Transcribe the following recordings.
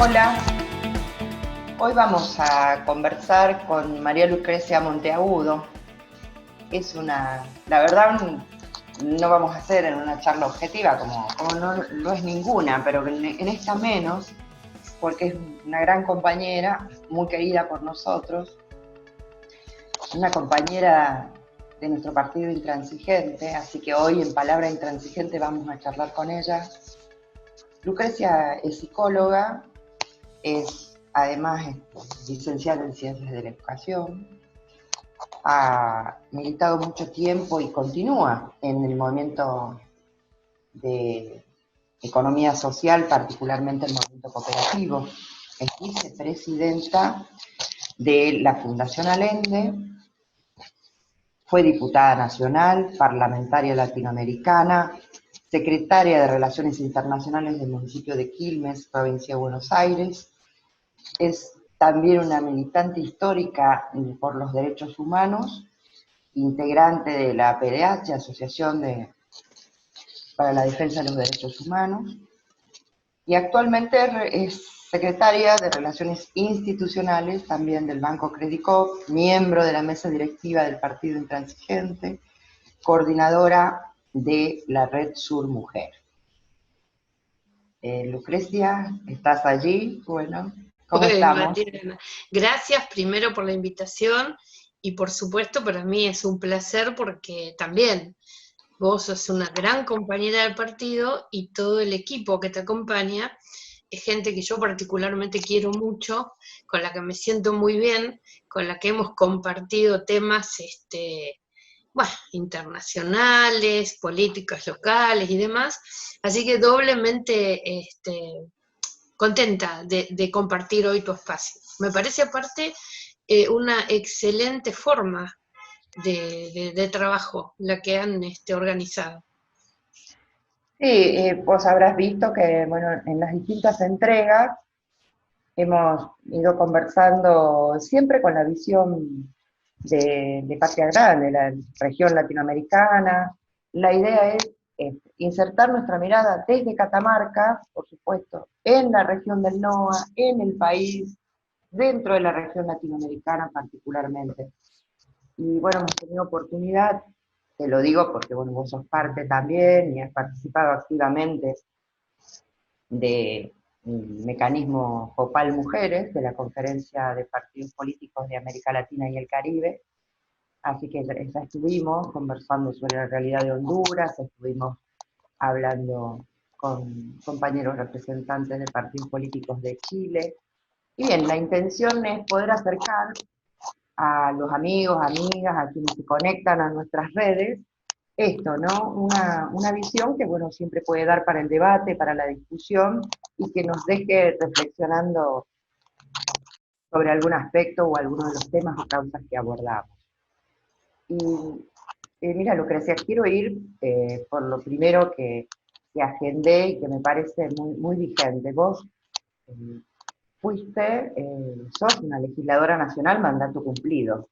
Hola, hoy vamos a conversar con María Lucrecia Monteagudo. La verdad, no vamos a hacer en una charla objetiva, como no es ninguna, pero en esta menos, porque es una gran compañera, muy querida por nosotros, una compañera de nuestro partido Intransigente, así que hoy en Palabra Intransigente vamos a charlar con ella. Lucrecia es psicóloga, además es licenciada en Ciencias de la Educación, ha militado mucho tiempo y continúa en el movimiento de economía social, particularmente el movimiento cooperativo. Es vicepresidenta de la Fundación Allende, fue diputada nacional, parlamentaria latinoamericana, secretaria de Relaciones Internacionales del municipio de Quilmes, provincia de Buenos Aires. Es también una militante histórica por los derechos humanos, integrante de la APDH, Asociación para la Defensa de los Derechos Humanos, y actualmente es secretaria de Relaciones Institucionales también del Banco Credit Coop, miembro de la mesa directiva del Partido Intransigente, coordinadora de la Red Sur Mujer. Lucrecia, ¿estás allí? Bueno, ¿cómo estamos? Mariana, gracias primero por la invitación y por supuesto para mí es un placer porque también vos sos una gran compañera del partido y todo el equipo que te acompaña es gente que yo particularmente quiero mucho, con la que me siento muy bien, con la que hemos compartido temas internacionales, políticas locales y demás, así que doblemente contenta de compartir hoy tu espacio. Me parece aparte una excelente forma de trabajo la que han organizado. Sí, vos habrás visto que, bueno, en las distintas entregas hemos ido conversando siempre con la visión de Patria Grande, la región latinoamericana. La idea es insertar nuestra mirada desde Catamarca, por supuesto, en la región del NOA, en el país, dentro de la región latinoamericana particularmente. Y bueno, hemos tenido oportunidad, te lo digo porque bueno, vos sos parte también y has participado activamente de mecanismo Copal Mujeres, de la Conferencia de Partidos Políticos de América Latina y el Caribe. Así que ya estuvimos conversando sobre la realidad de Honduras, estuvimos hablando con compañeros representantes de partidos políticos de Chile. Y bien, la intención es poder acercar a los amigos, amigas, a quienes se conectan a nuestras redes, esto, ¿no? Una visión que, bueno, siempre puede dar para el debate, para la discusión, y que nos deje reflexionando sobre algún aspecto o alguno de los temas o causas que abordamos. Y mira, Lucrecia, quiero ir por lo primero que agendé y que me parece muy, muy vigente. Vos sos una legisladora nacional, mandato cumplido,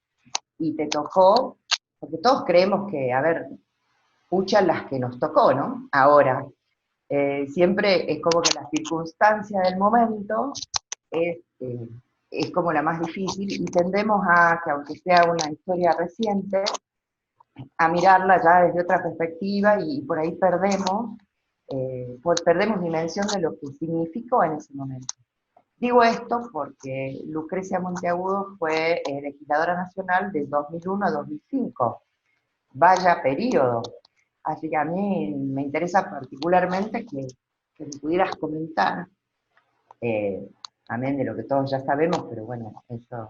y te tocó, porque todos creemos que, a ver, pucha las que nos tocó, ¿no? Ahora, siempre es como que la circunstancia del momento es como la más difícil y tendemos a, que aunque sea una historia reciente, a mirarla ya desde otra perspectiva y por ahí perdemos dimensión de lo que significó en ese momento. Digo esto porque Lucrecia Monteagudo fue legisladora nacional de 2001 a 2005. Vaya periodo. Así que a mí me interesa particularmente que me pudieras comentar, amén de lo que todos ya sabemos, pero bueno, eso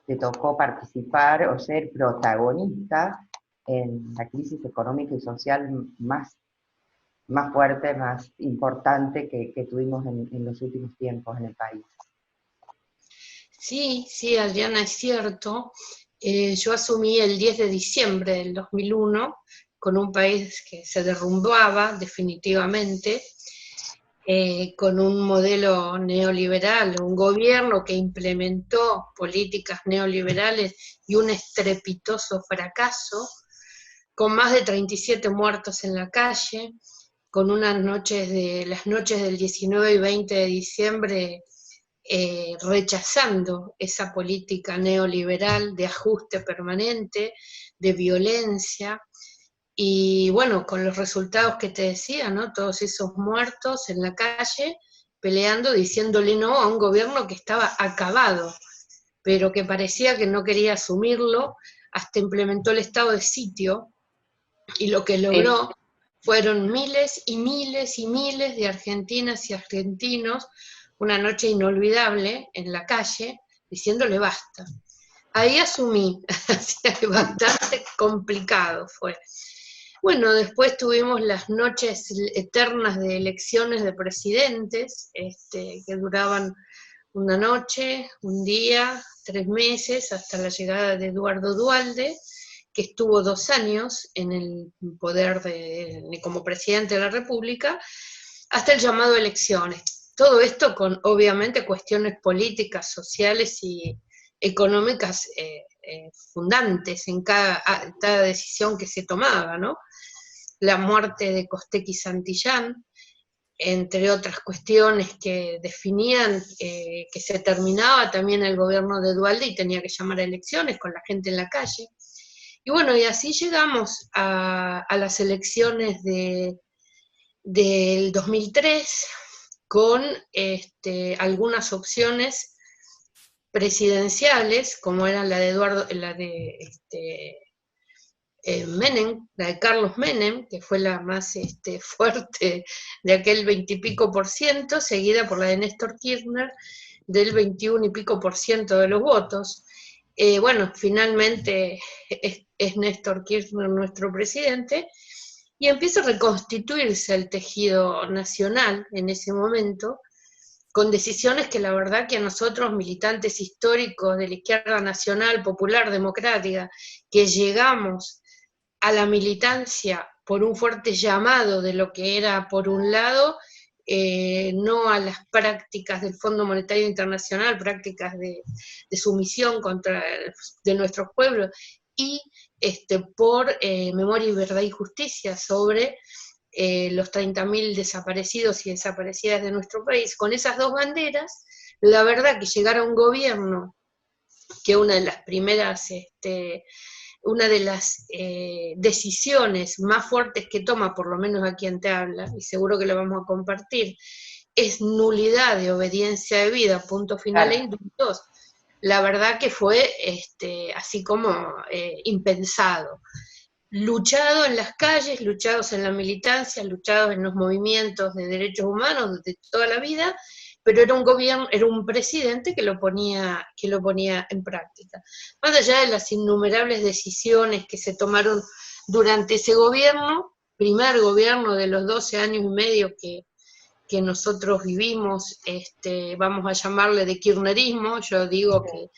te tocó participar o ser protagonista en la crisis económica y social más fuerte, más importante que tuvimos en los últimos tiempos en el país. Sí, sí, Adriana, es cierto. Yo asumí el 10 de diciembre del 2001 con un país que se derrumbaba definitivamente, con un modelo neoliberal, un gobierno que implementó políticas neoliberales y un estrepitoso fracaso, con más de 37 muertos en la calle, con las noches del 19 y 20 de diciembre rechazando esa política neoliberal de ajuste permanente, de violencia, y bueno, con los resultados que te decía, ¿no? Todos esos muertos en la calle, peleando, diciéndole no a un gobierno que estaba acabado, pero que parecía que no quería asumirlo, hasta implementó el estado de sitio, y lo que Sí. logró fueron miles y miles y miles de argentinas y argentinos, una noche inolvidable en la calle, diciéndole basta. Ahí asumí, así que bastante complicado fue. Bueno, después tuvimos las noches eternas de elecciones de presidentes, que duraban una noche, un día, 3 meses, hasta la llegada de Eduardo Duhalde, que estuvo 2 años en el poder como presidente de la República, hasta el llamado a elecciones. Todo esto con, obviamente, cuestiones políticas, sociales y económicas fundantes en cada decisión que se tomaba, ¿no? La muerte de Costec y Santillán, entre otras cuestiones que definían que se terminaba también el gobierno de Duhalde y tenía que llamar a elecciones con la gente en la calle. Y bueno, y así llegamos a las elecciones del 2003 con algunas opciones presidenciales, como era la de Menem, la de Carlos Menem, que fue la más fuerte de aquel 20 y pico por ciento, seguida por la de Néstor Kirchner del 21 y pico por ciento de los votos. Bueno, finalmente es Néstor Kirchner nuestro presidente, y empieza a reconstituirse el tejido nacional en ese momento, con decisiones que la verdad que a nosotros, militantes históricos de la izquierda nacional, popular, democrática, que llegamos a la militancia por un fuerte llamado de lo que era, por un lado, no a las prácticas del Fondo Monetario Internacional, prácticas de sumisión de nuestros pueblos, y por Memoria y Verdad y Justicia sobre los 30.000 desaparecidos y desaparecidas de nuestro país. Con esas dos banderas, la verdad que llegar a un gobierno que una de las primeras una de las decisiones más fuertes que toma, por lo menos a quien te habla, y seguro que lo vamos a compartir, es nulidad de obediencia de vida, punto final, claro, e indultos. La verdad que fue así como impensado. Luchado en las calles, luchados en la militancia, luchados en los movimientos de derechos humanos de toda la vida, pero era un gobierno, era un presidente que lo ponía en práctica. Más allá de las innumerables decisiones que se tomaron durante ese gobierno, primer gobierno de los 12 años y medio que nosotros vivimos, vamos a llamarle de kirchnerismo, yo digo que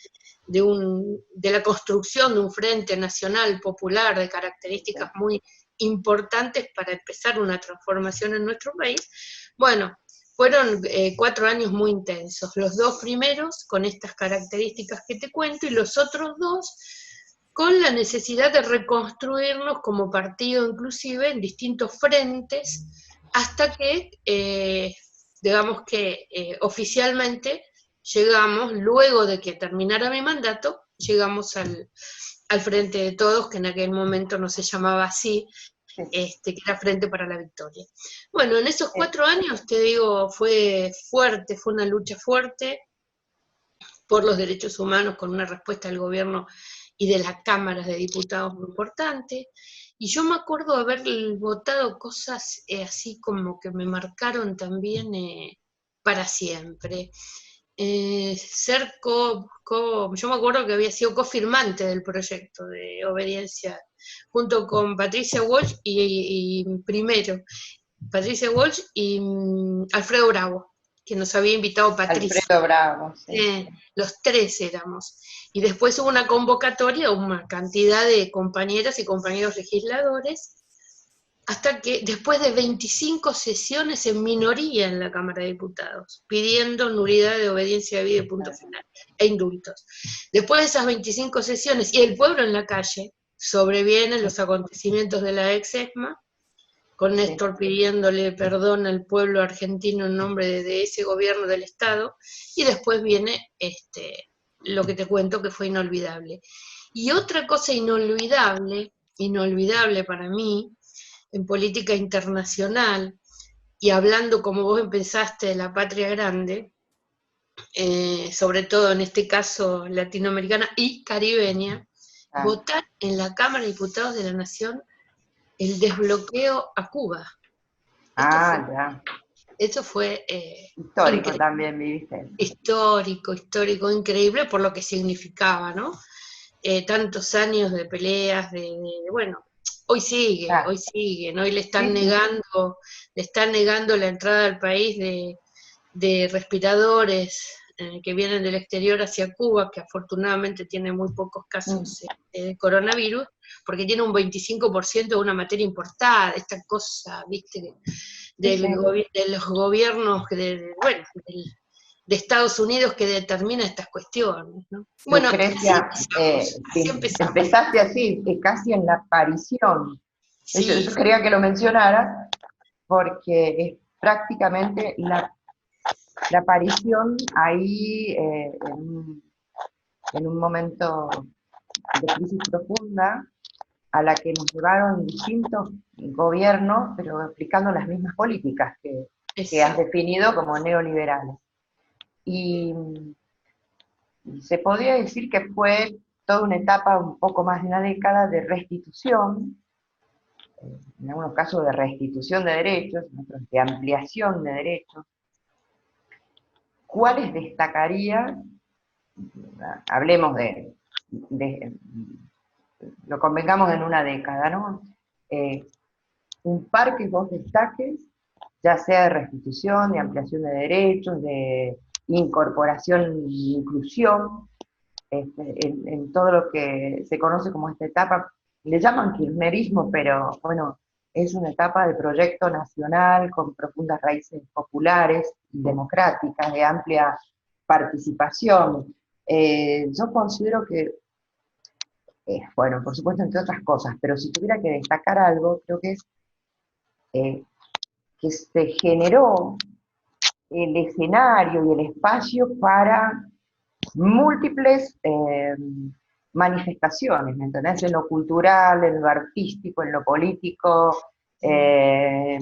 de la construcción de un frente nacional popular de características muy importantes para empezar una transformación en nuestro país. Bueno, fueron 4 años muy intensos, los 2 primeros con estas características que te cuento, y los otros 2 con la necesidad de reconstruirnos como partido inclusive en distintos frentes, hasta que, digamos que oficialmente llegamos, luego de que terminara mi mandato, llegamos al Frente de Todos, que en aquel momento no se llamaba así, que era Frente para la Victoria. Bueno, en esos 4 años, te digo, fue fuerte, fue una lucha fuerte por los derechos humanos, con una respuesta del gobierno y de las cámaras de diputados muy importante, y yo me acuerdo haber votado cosas así como que me marcaron también para siempre. Yo me acuerdo que había sido cofirmante del proyecto de obediencia, junto con Patricia Walsh y primero, Patricia Walsh y Alfredo Bravo, que nos había invitado Patricia. Alfredo Bravo, sí. Los 3 éramos. Y después hubo una convocatoria, una cantidad de compañeras y compañeros legisladores, hasta que después de 25 sesiones en minoría en la Cámara de Diputados, pidiendo nulidad de obediencia de vida y punto final, e indultos. Después de esas 25 sesiones, y el pueblo en la calle, sobrevienen los acontecimientos de la ex-ESMA, con Néstor pidiéndole perdón al pueblo argentino en nombre de ese gobierno del Estado, y después viene lo que te cuento que fue inolvidable. Y otra cosa inolvidable para mí, en política internacional, y hablando como vos empezaste de la patria grande, sobre todo en este caso latinoamericana y caribeña, votar en la Cámara de Diputados de la Nación el desbloqueo a Cuba. Esto fue histórico increíble. También, viviste. Histórico, increíble por lo que significaba, ¿no? Tantos años de peleas, bueno, hoy siguen, hoy le están negando la entrada al país de respiradores que vienen del exterior hacia Cuba, que afortunadamente tiene muy pocos casos de coronavirus, porque tiene un 25% de una materia importada, esta cosa, viste, de los gobiernos, de Estados Unidos que determina estas cuestiones, ¿no? Bueno, Lucrecia, así empezamos. Empezaste así, casi en la aparición. Sí. Yo quería que lo mencionara, porque es prácticamente la aparición ahí en un momento de crisis profunda, a la que nos llevaron distintos gobiernos, pero aplicando las mismas políticas que has definido como neoliberales. Y se podría decir que fue toda una etapa, un poco más de una década, de restitución, en algunos casos de restitución de derechos, en otros de ampliación de derechos. ¿Cuáles destacaría? Hablemos lo convengamos en una década, ¿no? Un par que vos destaques, ya sea de restitución, de ampliación de derechos, de incorporación e inclusión, en todo lo que se conoce como esta etapa, le llaman kirchnerismo, pero bueno, es una etapa de proyecto nacional con profundas raíces populares y democráticas, de amplia participación. Yo considero que, bueno, por supuesto entre otras cosas, pero si tuviera que destacar algo, creo que es que se generó el escenario y el espacio para múltiples manifestaciones, ¿me entendés? En lo cultural, en lo artístico, en lo político,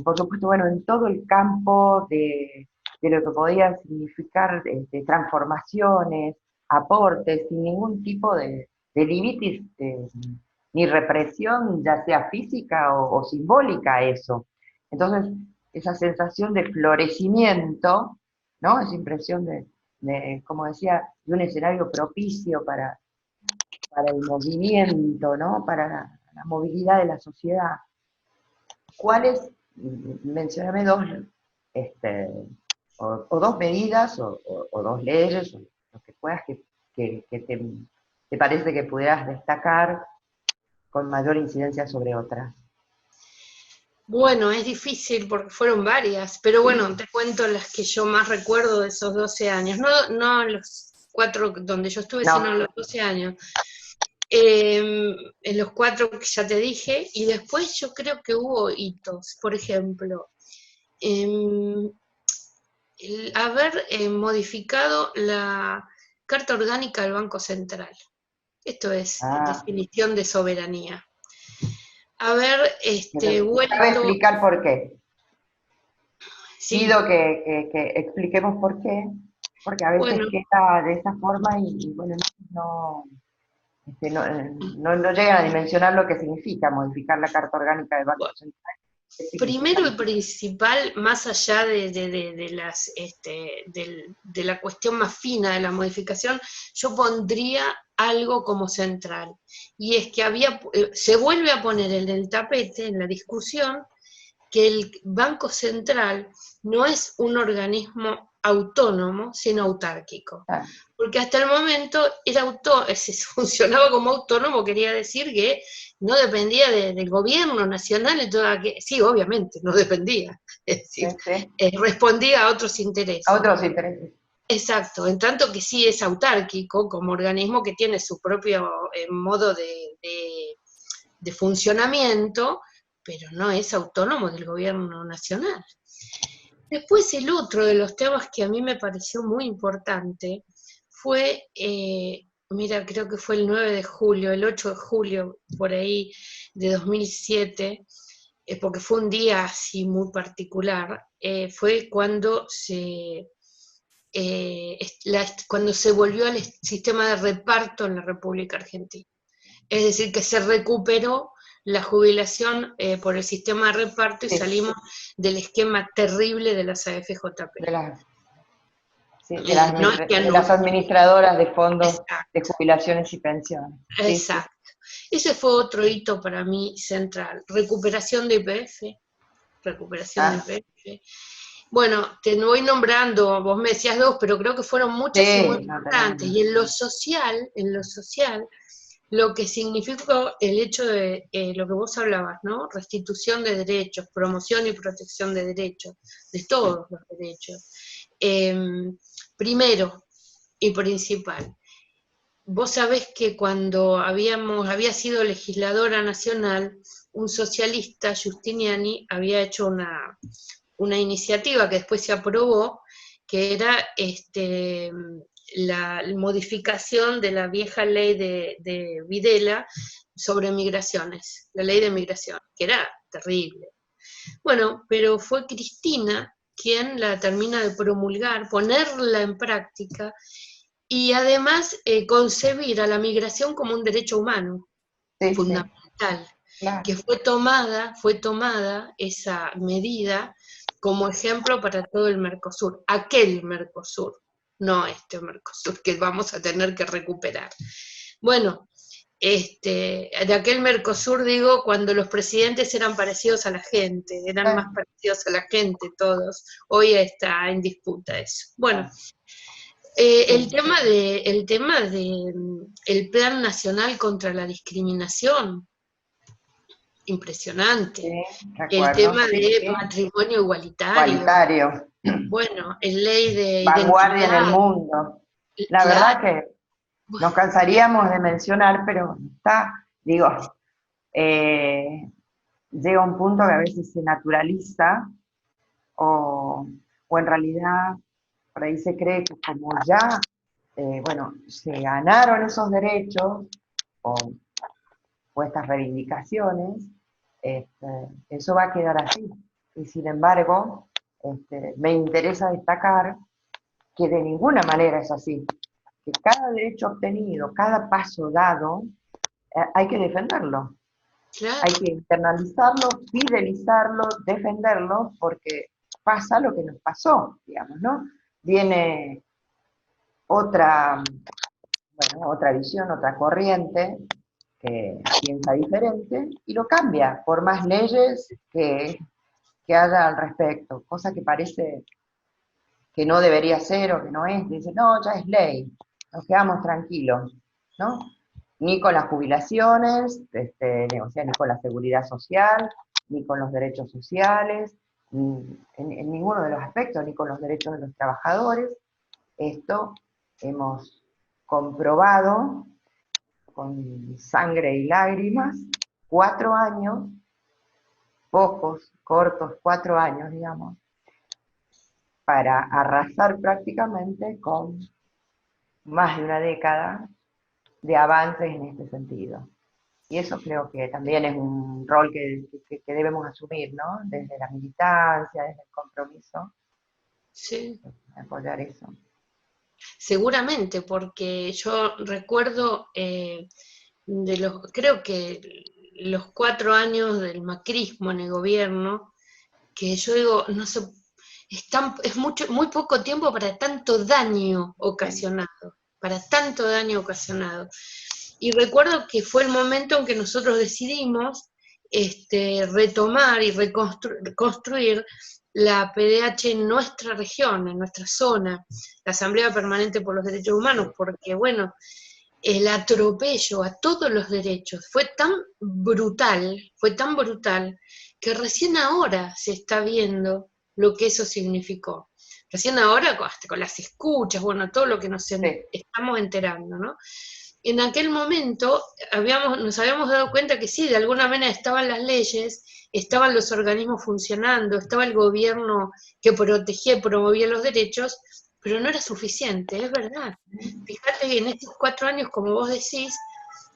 por supuesto, bueno, en todo el campo de lo que podían significar transformaciones, aportes, sin ningún tipo de límites ni represión, ya sea física o simbólica, eso. Entonces, esa sensación de florecimiento, ¿no? Esa impresión de, como decía, de un escenario propicio para el movimiento, ¿no? Para la movilidad de la sociedad. ¿Cuáles? Mencióname dos, o dos medidas, o dos leyes, o lo que puedas, que te parece que pudieras destacar con mayor incidencia sobre otras. Bueno, es difícil porque fueron varias, pero bueno, te cuento las que yo más recuerdo de esos 12 años, no los 4 donde yo estuve, sino los 12 años. En los 4 que ya te dije, y después yo creo que hubo hitos, por ejemplo, el haber modificado la Carta Orgánica del Banco Central. Esto es definición de soberanía. Haber vuelto... ¿Cabe explicar por qué? Sí. Pido que expliquemos por qué, porque a veces queda de esa forma y bueno, no llegan a dimensionar lo que significa modificar la Carta Orgánica del Banco Central. Primero y principal, más allá de la cuestión más fina de la modificación, yo pondría algo como central, y es que se vuelve a poner en el tapete, en la discusión, que el Banco Central no es un organismo autónomo, sino autárquico. Porque hasta el momento funcionaba como autónomo, quería decir que no dependía del gobierno nacional, sí, obviamente, no dependía, es decir, respondía a otros intereses. A otros intereses. Exacto, en tanto que sí es autárquico como organismo que tiene su propio modo de funcionamiento, pero no es autónomo del gobierno nacional. Después el otro de los temas que a mí me pareció muy importante fue, mira, creo que fue el 9 de julio, el 8 de julio, por ahí, de 2007, porque fue un día así muy particular, fue cuando cuando se volvió al sistema de reparto en la República Argentina. Es decir, que se recuperó la jubilación por el sistema de reparto y Sí, salimos del esquema terrible de las AFJP. de las, sí, No es que de las administradoras de fondos de Exacto, jubilaciones y pensiones. Sí, sí. exacto. Ese fue otro hito para mí central. Recuperación de IPF, recuperación de Ah, IPF. Bueno, te voy nombrando, vos me decías dos, pero creo que fueron muchas y muy sí, no importantes. tenemos. Y en lo social, lo que significó el hecho de lo que vos hablabas, ¿no? Restitución de derechos, promoción y protección de derechos, de todos los derechos. Primero y principal, vos sabés que cuando había sido legisladora nacional, un socialista, Giustiniani, había hecho una iniciativa que después se aprobó, que era la modificación de la vieja ley de Videla sobre migraciones, la ley de migración, que era terrible. Bueno, pero fue Cristina quien la termina de promulgar, ponerla en práctica y además concebir a la migración como un derecho humano Sí, sí, fundamental, claro. que fue tomada esa medida como ejemplo para todo el Mercosur, aquel Mercosur, no este Mercosur que vamos a tener que recuperar. Bueno, de aquel Mercosur digo cuando los presidentes eran parecidos a la gente, eran más parecidos a la gente todos, hoy está en disputa eso. Bueno, Sí, el tema de el Plan Nacional contra la Discriminación, sí, impresionante. El recuerdo, tema sí, de sí. matrimonio igualitario, Igualitario. bueno, en ley de Vanguardia en el identidad, mundo. La verdad claro, que nos bueno, cansaríamos de mencionar, pero está, digo, eh, llega un punto que a veces se naturaliza o en realidad por ahí se cree que como ya, bueno, se ganaron esos derechos o, o estas reivindicaciones, eso va a quedar así. Y sin embargo, me interesa destacar que de ninguna manera es así, que cada derecho obtenido, cada paso dado, hay que defenderlo, hay claro, que internalizarlo, fidelizarlo, defenderlo, porque pasa lo que nos pasó, digamos, ¿no? Viene otra, bueno, otra visión, otra corriente que piensa diferente y lo cambia por más leyes que haya al respecto, cosa que parece que no debería ser o que no es, dice, no, ya es ley, nos quedamos tranquilos, ¿no? Ni con las jubilaciones, o sea, ni con la seguridad social, ni con los derechos sociales, en ninguno de los aspectos, ni con los derechos de los trabajadores. Esto hemos comprobado con sangre y lágrimas, 4 años, pocos, cortos, 4 años, digamos, para arrasar prácticamente con más de una década de avances en este sentido. Y eso creo que también es un rol que debemos asumir, ¿no? Desde la militancia, desde el compromiso, sí. apoyar eso. Seguramente, porque yo recuerdo creo que los 4 años del macrismo en el gobierno, que yo digo, no sé, es mucho, muy poco tiempo para tanto daño Sí, ocasionado, para tanto daño ocasionado. Y recuerdo que fue el momento en que nosotros decidimos retomar y reconstruir la PDH en nuestra región, en nuestra zona, la Asamblea Permanente por los Derechos Humanos, porque bueno, el atropello a todos los derechos fue tan brutal, que recién ahora se está viendo lo que eso significó. Recién ahora, hasta con las escuchas, bueno, todo lo que nos sí, estamos enterando, ¿no? en aquel momento nos habíamos dado cuenta que sí, de alguna manera estaban las leyes, estaban los organismos funcionando, estaba el gobierno que protegía y promovía los derechos, pero no era suficiente, es verdad. Fíjate que en estos 4 años, como vos decís,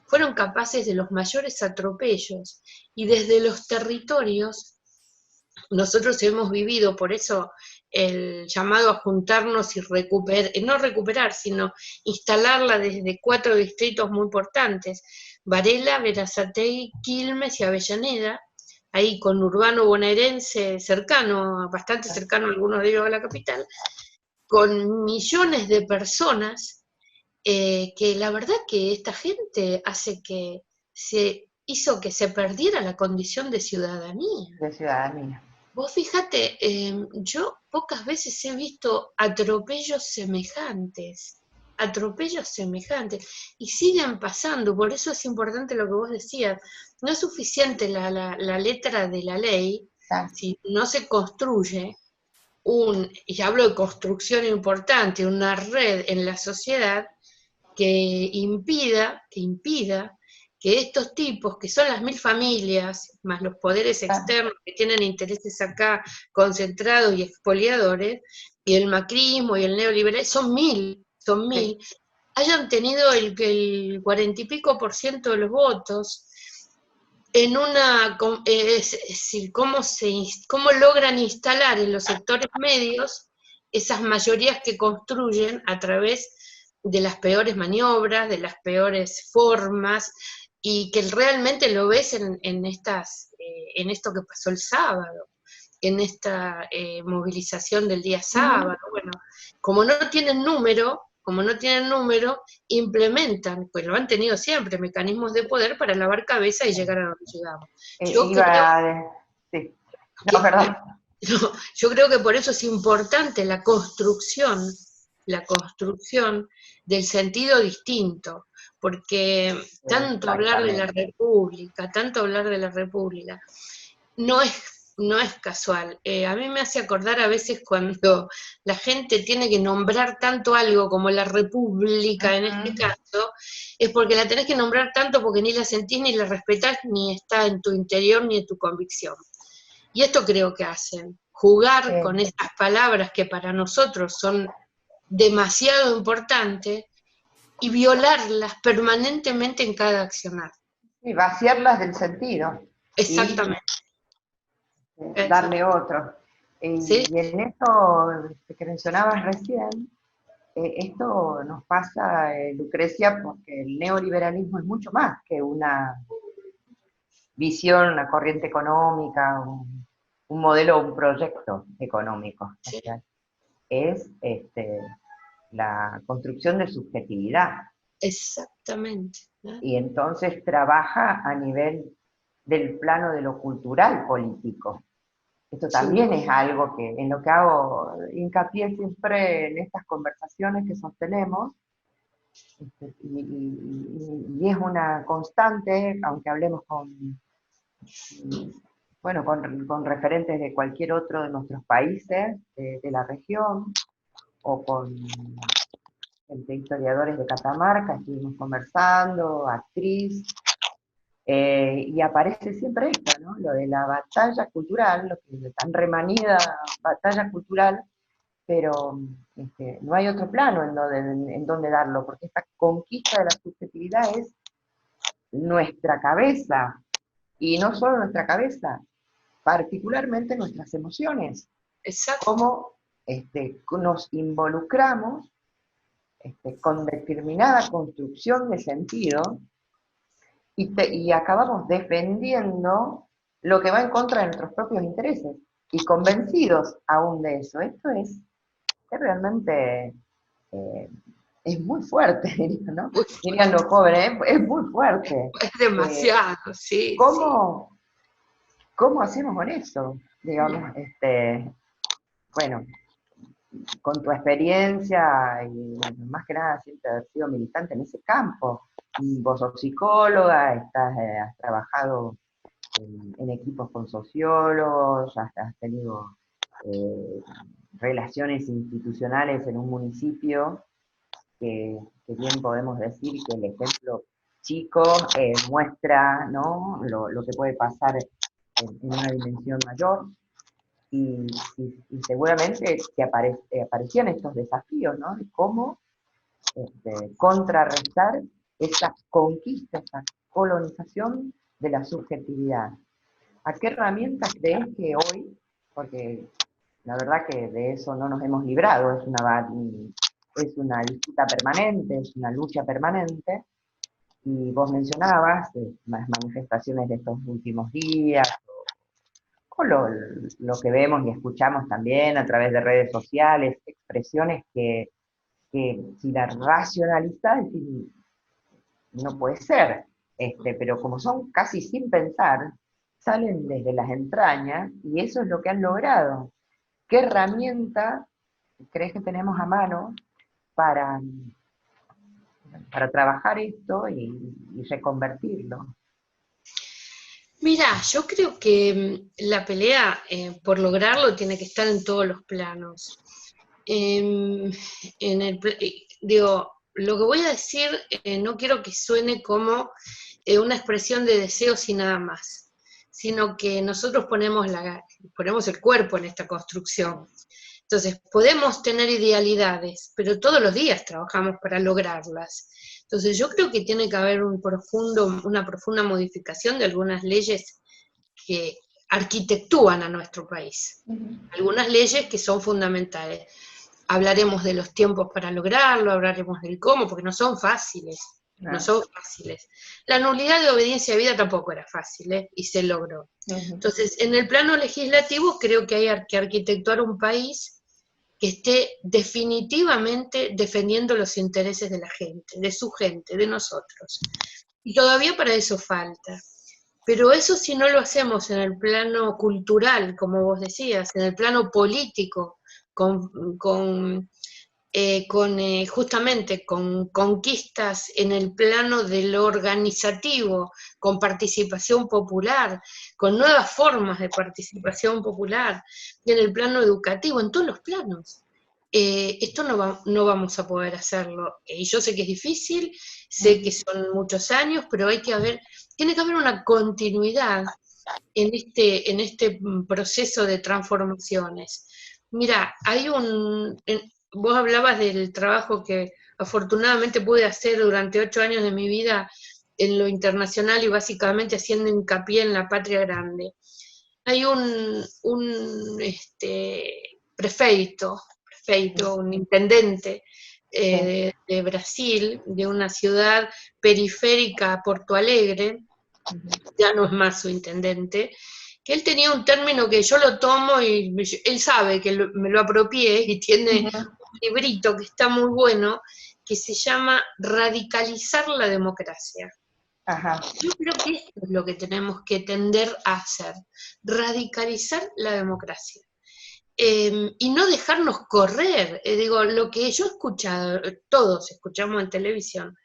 fueron capaces de los mayores atropellos, y desde los territorios nosotros hemos vivido, por eso el llamado a juntarnos y no recuperar, sino instalarla desde 4 distritos muy importantes: Varela, Berazategui, Quilmes y Avellaneda, ahí con urbano bonaerense cercano, bastante cercano algunos de ellos a la capital, con millones de personas, que la verdad que esta gente hizo que se perdiera la condición de ciudadanía. De ciudadanía. Vos fíjate, yo pocas veces he visto atropellos semejantes, y siguen pasando. Por eso es importante lo que vos decías. No es suficiente la letra de la ley si no se construye y hablo de construcción importante, una red en la sociedad que impida que estos tipos, que son las 1000 familias, más los poderes externos que tienen intereses acá concentrados y expoliadores, y el macrismo y el neoliberalismo, son mil, hayan tenido el 40 y pico por ciento de los votos, en es decir, cómo logran instalar en los sectores medios esas mayorías que construyen a través de las peores maniobras, de las peores formas, y que realmente lo ves en esto que pasó el sábado, en esta movilización del día sábado. Bueno, como no tienen número, implementan, pues lo han tenido siempre, mecanismos de poder para lavar cabeza y llegar a donde llegamos. Sí. No, perdón. Yo creo que por eso es importante la construcción del sentido distinto, porque tanto hablar de la República, no es casual. A mí me hace acordar a veces cuando la gente tiene que nombrar tanto algo como la República, en este caso, es porque la tenés que nombrar tanto porque ni la sentís, ni la respetás, ni está en tu interior, ni en tu convicción. Y esto creo que hacen, jugar con esas palabras que para nosotros son demasiado importantes y violarlas permanentemente en cada accionar. Y vaciarlas del sentido. Exactamente. Y darle otro. ¿Sí? Y en esto que mencionabas recién, esto nos pasa, Lucrecia, porque el neoliberalismo es mucho más que una visión, una corriente económica, un modelo, un proyecto económico. Sí. O sea, es la construcción de subjetividad. Exactamente. Y entonces trabaja a nivel del plano de lo cultural político. Esto también es algo en lo que hago hincapié siempre en estas conversaciones que sostenemos, y es una constante, aunque hablemos con referentes de cualquier otro de nuestros países, de la región, o con historiadores de Catamarca, estuvimos conversando, actriz, y aparece siempre esto, ¿no? Lo de la batalla cultural, lo que es tan remanida batalla cultural, pero no hay otro plano en donde darlo, porque esta conquista de la subjetividad es nuestra cabeza, y no solo nuestra cabeza, particularmente nuestras emociones. Exacto. Cómo nos involucramos con determinada construcción de sentido, y acabamos defendiendo lo que va en contra de nuestros propios intereses, y convencidos aún de eso. Esto es realmente, es muy fuerte, ¿no? Dirían los jóvenes, es muy fuerte. Es demasiado, sí. ¿Cómo hacemos con eso? Digamos, bueno, con tu experiencia, y más que nada siempre has sido militante en ese campo. Vos sos psicóloga, has trabajado en equipos con sociólogos, has tenido relaciones institucionales en un municipio, que bien podemos decir que el ejemplo chico muestra, ¿no?, lo que puede pasar en una dimensión mayor, y seguramente que aparecían estos desafíos, ¿no?, de cómo contrarrestar esa conquista, esa colonización de la subjetividad. ¿A qué herramientas crees que hoy, porque la verdad que de eso no nos hemos librado, es una disputa permanente, es una lucha permanente, y vos mencionabas las manifestaciones de estos últimos días, o lo que vemos y escuchamos también a través de redes sociales, expresiones que si la racionalizás, no puede ser, pero como son casi sin pensar, salen desde las entrañas, y eso es lo que han logrado. ¿Qué herramienta crees que tenemos a mano para, para trabajar esto y reconvertirlo? Mira, yo creo que la pelea por lograrlo tiene que estar en todos los planos. Digo, lo que voy a decir no quiero que suene como una expresión de deseos y nada más, sino que nosotros ponemos el cuerpo en esta construcción. Entonces, podemos tener idealidades, pero todos los días trabajamos para lograrlas. Entonces, yo creo que tiene que haber una profunda modificación de algunas leyes que arquitectúan a nuestro país. Algunas leyes que son fundamentales. Hablaremos de los tiempos para lograrlo, hablaremos del cómo, porque no son fáciles. No son fáciles. La nulidad de obediencia a vida tampoco era fácil, y se logró. Entonces, en el plano legislativo creo que hay que arquitectuar un país que esté definitivamente defendiendo los intereses de la gente, de su gente, de nosotros. Y todavía para eso falta. Pero eso si no lo hacemos en el plano cultural, como vos decías, en el plano político, justamente con conquistas en el plano de lo organizativo, con participación popular, con nuevas formas de participación popular, y en el plano educativo, en todos los planos. Esto no vamos a poder hacerlo. Y yo sé que es difícil, sé que son muchos años, pero tiene que haber una continuidad en este proceso de transformaciones. Mira, vos hablabas del trabajo que afortunadamente pude hacer durante 8 años de mi vida en lo internacional y básicamente haciendo hincapié en la patria grande. Hay prefeito, un intendente de Brasil, de una ciudad periférica a Porto Alegre, ya no es más su intendente, que él tenía un término que yo lo tomo y él sabe que me lo apropié, y tiene un librito que está muy bueno, que se llama Radicalizar la democracia. Ajá. Yo creo que esto es lo que tenemos que tender a hacer, radicalizar la democracia. Y no dejarnos correr. Digo, lo que yo he escuchado, todos escuchamos en televisión,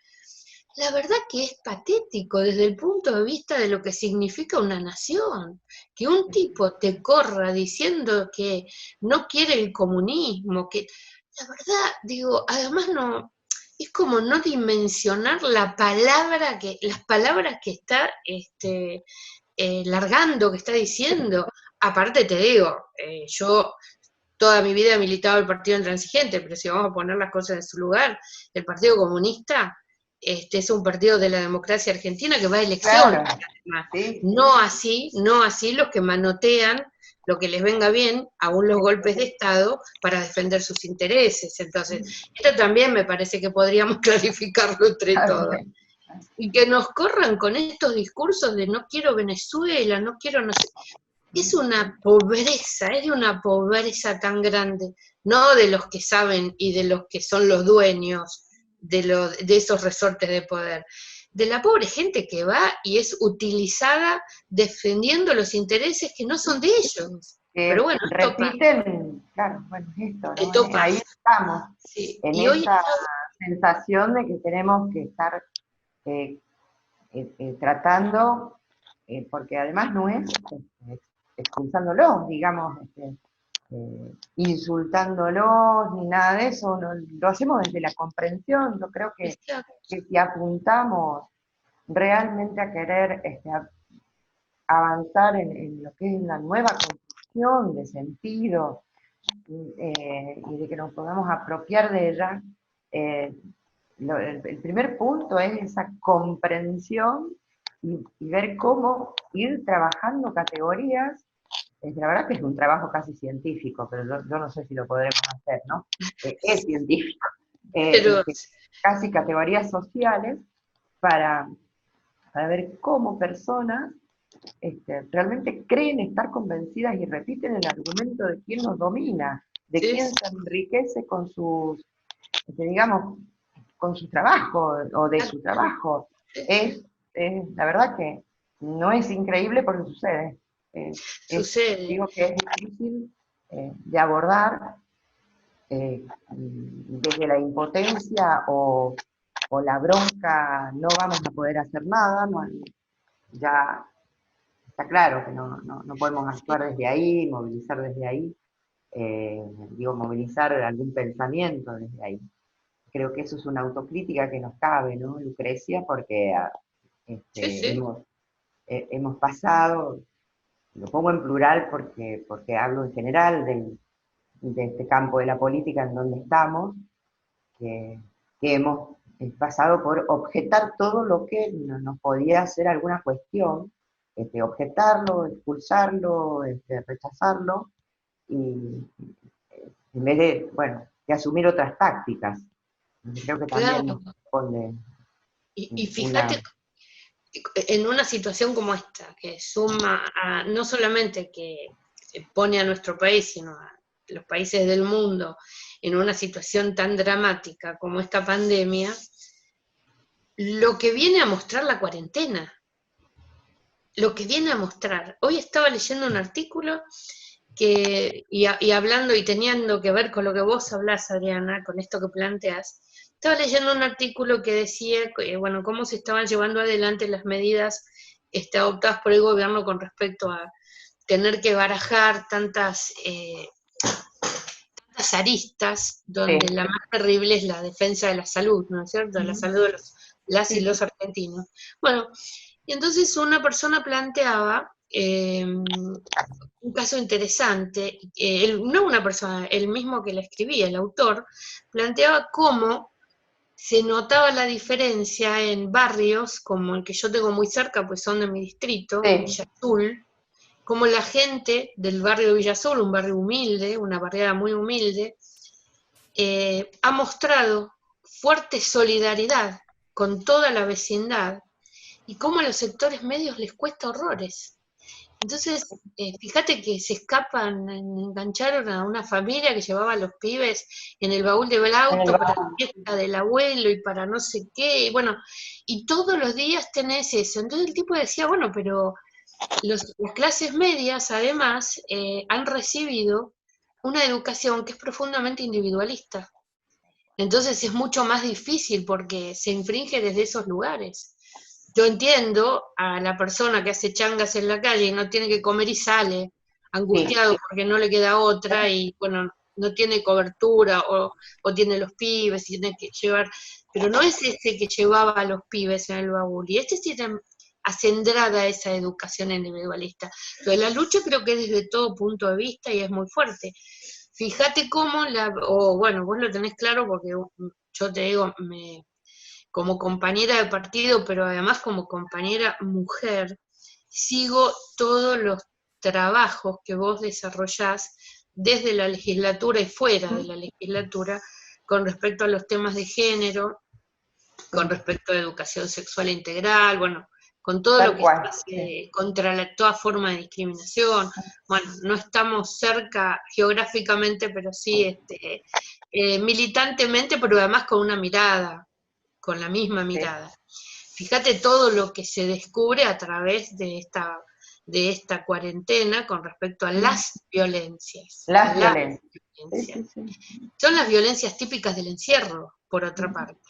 la verdad que es patético desde el punto de vista de lo que significa una nación. Que un tipo te corra diciendo que no quiere el comunismo, que la verdad, digo, además no, es como no dimensionar las palabras que está largando, que está diciendo. Aparte te digo, yo toda mi vida he militado el partido intransigente, pero si vamos a poner las cosas en su lugar, el Partido Comunista es un partido de la democracia argentina que va a elecciones. Claro. Sí. No así los que manotean lo que les venga bien, aún los golpes de Estado, para defender sus intereses. Entonces, esto también me parece que podríamos clarificarlo entre todos. Y que nos corran con estos discursos de no quiero Venezuela, no quiero no sé. Es una pobreza tan grande, no de los que saben y de los que son los dueños de esos resortes de poder, de la pobre gente que va y es utilizada defendiendo los intereses que no son de ellos. Pero bueno, Repiten, claro, bueno, esto, ¿no? esto pasa. Ahí estamos, Sí. en Y hoy esa sensación de que tenemos que estar tratando, porque además no es expulsándolos, digamos, insultándolos ni nada de eso, lo hacemos desde la comprensión. Yo creo que si apuntamos realmente a querer avanzar en lo que es la nueva construcción de sentido, y de que nos podamos apropiar de ella, eh, el primer punto es esa comprensión y ver cómo ir trabajando categorías. La verdad que es un trabajo casi científico, pero yo no sé si lo podremos hacer, ¿no? Es científico. Pero Casi categorías sociales para, para ver cómo personas realmente creen estar convencidas y repiten el argumento de quién nos domina, de sí, quién se enriquece con sus, digamos, con su trabajo o de su trabajo. Es, la verdad que no es increíble porque sucede. sucede. Digo que es difícil de abordar desde la impotencia o la bronca. No vamos a poder hacer nada, no, ya está claro que no podemos actuar desde ahí, movilizar desde ahí, movilizar algún pensamiento desde ahí. Creo que eso es una autocrítica que nos cabe, ¿no, Lucrecia? Porque Sí, sí. hemos pasado, lo pongo en plural porque hablo en general de este campo de la política en donde estamos, que hemos pasado por objetar todo lo que nos podía hacer alguna cuestión, objetarlo, expulsarlo, rechazarlo, y en vez de, bueno, de asumir otras tácticas. Creo que también nos Claro. corresponde Y fíjate, una... en una situación como esta, que suma no solamente que pone a nuestro país, sino a los países del mundo en una situación tan dramática como esta pandemia, lo que viene a mostrar la cuarentena, lo que viene a mostrar. Hoy estaba leyendo un artículo y hablando y teniendo que ver con lo que vos hablás, Adriana, con esto que planteas, estaba leyendo un artículo que decía, bueno, cómo se estaban llevando adelante las medidas adoptadas por el gobierno con respecto a tener que barajar tantas aristas, donde Sí, la más terrible es la defensa de la salud, ¿no es cierto? La salud de las y sí, los argentinos. Bueno, y entonces una persona planteaba un caso interesante, no una persona, el mismo que la escribía, el autor, planteaba cómo se notaba la diferencia en barrios como el que yo tengo muy cerca, pues son de mi distrito, sí, Villa Azul, como la gente del barrio de Villa Azul, un barrio humilde, una barriada muy humilde, ha mostrado fuerte solidaridad con toda la vecindad y cómo a los sectores medios les cuesta horrores. Entonces, fíjate que se escapan, engancharon a una familia que llevaba a los pibes en el baúl del en el auto para la barrio. fiesta del abuelo y para no sé qué, y bueno, y todos los días tenés eso. Entonces el tipo decía, bueno, pero las clases medias además han recibido una educación que es profundamente individualista. Entonces es mucho más difícil porque se infringe desde esos lugares. Yo entiendo a la persona que hace changas en la calle y no tiene que comer y sale, Sí, angustiado porque no le queda otra y bueno, no tiene cobertura o tiene los pibes y tiene que llevar, pero no es ese que llevaba a los pibes en el baúl, y este tiene acendrada esa educación individualista. Pero la lucha creo que es desde todo punto de vista y es muy fuerte. Fíjate cómo bueno, vos lo tenés claro porque yo te digo, como compañera de partido, pero además como compañera mujer, sigo todos los trabajos que vos desarrollás desde la legislatura y fuera de la legislatura con respecto a los temas de género, con respecto a educación sexual integral, bueno, con todo lo tal que se cual. Sí. hace contra toda forma de discriminación. Bueno, no estamos cerca geográficamente, pero sí militantemente, pero además con una mirada, con la misma Sí. mirada. Fíjate todo lo que se descubre a través de esta cuarentena con respecto a las violencias, a Las las violencias. Sí, violencias. sí, sí. Son las violencias típicas del encierro, por otra parte.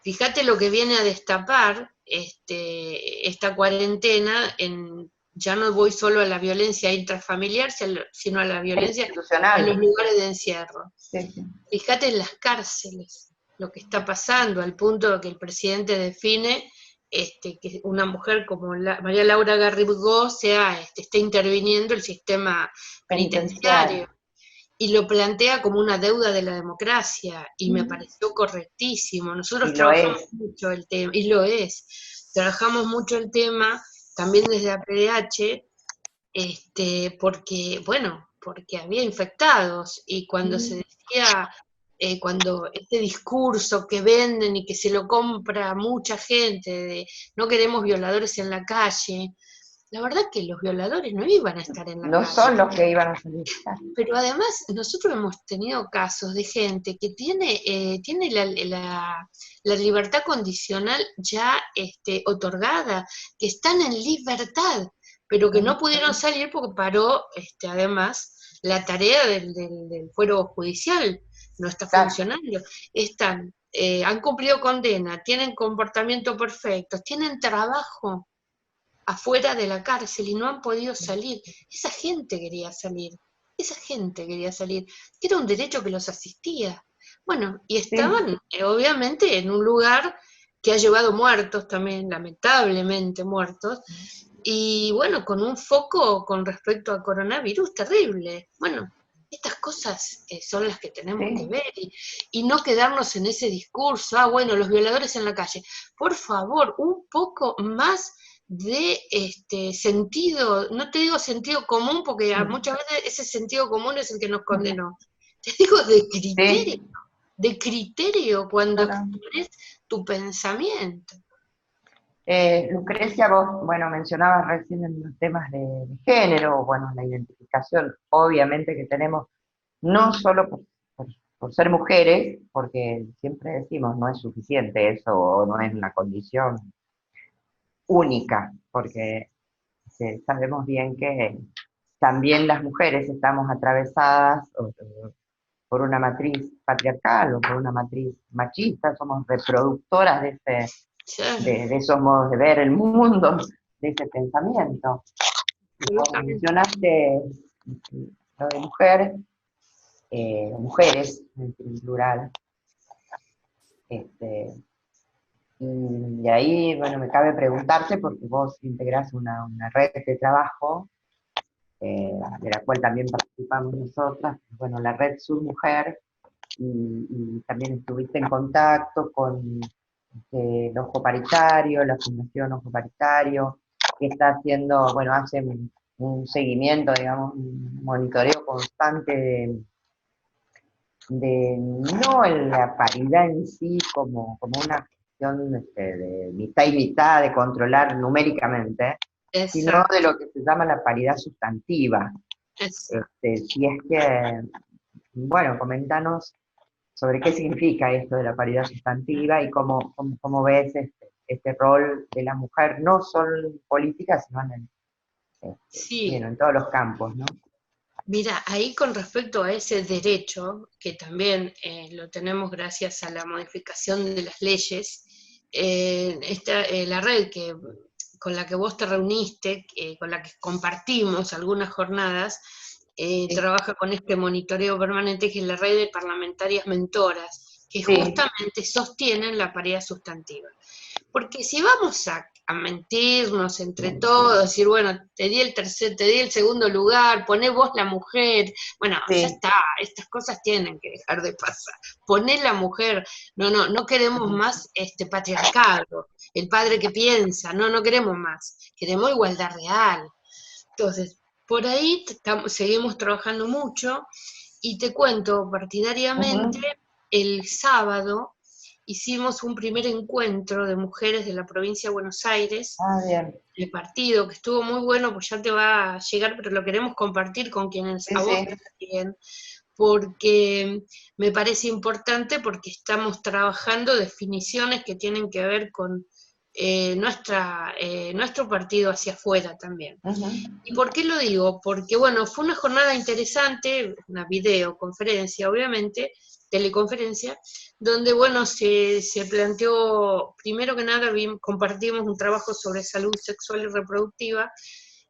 Fíjate lo que viene a destapar esta cuarentena en ya no voy solo a la violencia intrafamiliar, sino a la violencia en Institucional. los lugares de encierro. Sí, sí. Fíjate en las cárceles, lo que está pasando, al punto de que el presidente define que una mujer como María Laura Garrigó esté interviniendo el sistema penitenciario, y lo plantea como una deuda de la democracia, y me pareció correctísimo. Nosotros trabajamos mucho el tema, y lo es, trabajamos mucho el tema, también desde APDH, porque había infectados, y cuando se decía, cuando este discurso que venden y que se lo compra mucha gente, de no queremos violadores en la calle, la verdad que los violadores no iban a estar en la calle. No son los que iban a salir. Pero además nosotros hemos tenido casos de gente que tiene la libertad condicional ya otorgada, que están en libertad, pero que no pudieron salir porque paró, además, la tarea del fuero judicial, no está funcionando. Han cumplido condena, tienen comportamiento perfecto, tienen trabajo afuera de la cárcel y no han podido salir. Esa gente quería salir, que era un derecho que los asistía. Bueno, y estaban obviamente en un lugar que ha llevado muertos también, lamentablemente muertos, y bueno, con un foco con respecto a coronavirus terrible. Bueno, estas cosas son las que tenemos que ver, y no quedarnos en ese discurso, bueno, los violadores en la calle. Por favor, un poco más de sentido, no te digo sentido común, porque muchas veces ese sentido común es el que nos condenó. Te digo de criterio cuando expones tu pensamiento. Lucrecia, vos, bueno, mencionabas recién en los temas de género, bueno, la identificación, obviamente que tenemos, no solo por ser mujeres, porque siempre decimos, no es suficiente eso, o no es una condición única, porque sabemos bien que también las mujeres estamos atravesadas por una matriz patriarcal o por una matriz machista, somos reproductoras de esos modos de ver el mundo, de ese pensamiento. Como mencionaste lo de mujeres en plural, y ahí, bueno, me cabe preguntarse, porque vos integrás una red de trabajo, de la cual también participamos nosotras, bueno, la red Sur Mujer, y también estuviste en contacto con el Ojo Paritario, la Fundación Ojo Paritario, que está haciendo, bueno, hace un seguimiento, digamos, un monitoreo constante de no en la paridad en sí como una cuestión de mitad y mitad, de controlar numéricamente, sino de lo que se llama la paridad sustantiva. Si es que, bueno, comentanos sobre qué significa esto de la paridad sustantiva y cómo ves este rol de la mujer, no solo en política, sino en todos los campos, ¿no? Mira, ahí con respecto a ese derecho, que también lo tenemos gracias a la modificación de las leyes, la red con la que vos te reuniste, con la que compartimos algunas jornadas, trabaja con este monitoreo permanente, que es la red de parlamentarias mentoras, que justamente sostienen la paridad sustantiva. Porque si vamos a mentirnos entre todos, decir, bueno, te di el segundo lugar, poné vos la mujer, bueno, ya está, estas cosas tienen que dejar de pasar. Poné la mujer, no queremos más patriarcado, el padre que piensa, no queremos más, queremos igualdad real. Entonces, por ahí seguimos trabajando mucho, y te cuento partidariamente, el sábado hicimos un primer encuentro de mujeres de la provincia de Buenos Aires, el partido, que estuvo muy bueno, pues ya te va a llegar, pero lo queremos compartir con quienes a vos te siguen, porque me parece importante, porque estamos trabajando definiciones que tienen que ver con nuestro partido hacia afuera también. ¿Y por qué lo digo? Porque, bueno, fue una jornada interesante, una videoconferencia, obviamente, teleconferencia, donde, bueno, se planteó, primero que nada, compartimos un trabajo sobre salud sexual y reproductiva,